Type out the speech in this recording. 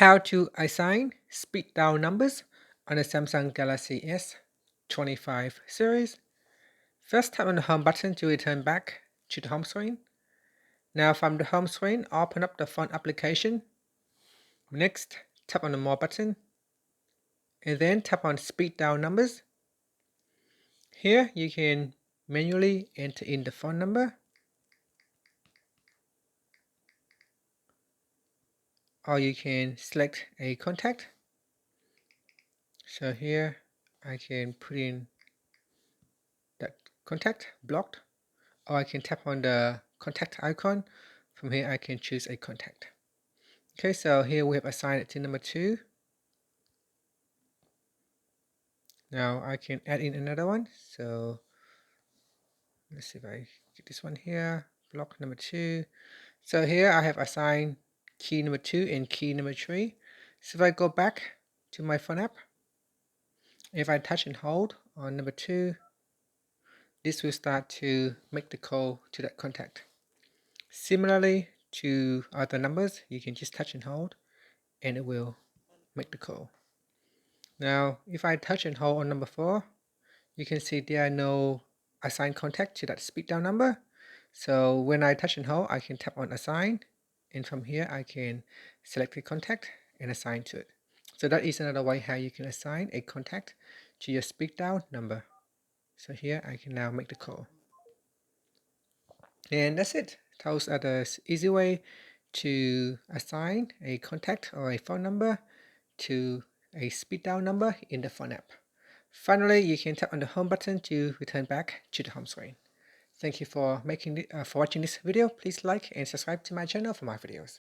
How to assign speed dial numbers on the Samsung Galaxy S25 series. First, tap on the home button to return back to the home screen. Now from the home screen, open up the phone application. Next, tap on the more button and then tap on speed dial numbers. Here you can manually enter in the phone number, or you can select a contact. So here I can put in that contact blocked, or I can tap on the contact icon. From here I can choose a contact. Okay, so here we have assigned it to number 2. Now I can add in another one. So let's see if I get this one here, block number 2. So here I have assigned key number 2 and key number 3. So if I go back to my phone app, if I touch and hold on number 2, this will start to make the call to that contact. Similarly to other numbers, you can just touch and hold and it will make the call. Now if I touch and hold on number 4, you can see there are no assigned contact to that speed dial number. So when I touch and hold, I can tap on assign, and from here I can select a contact and assign to it. So that is another way how you can assign a contact to your speed dial number. So here I can now make the call. And that's it. Those are the easy way to assign a contact or a phone number to a speed dial number in the phone app. Finally, you can tap on the home button to return back to the home screen. Thank you for watching this video. Please like and subscribe to my channel for more videos.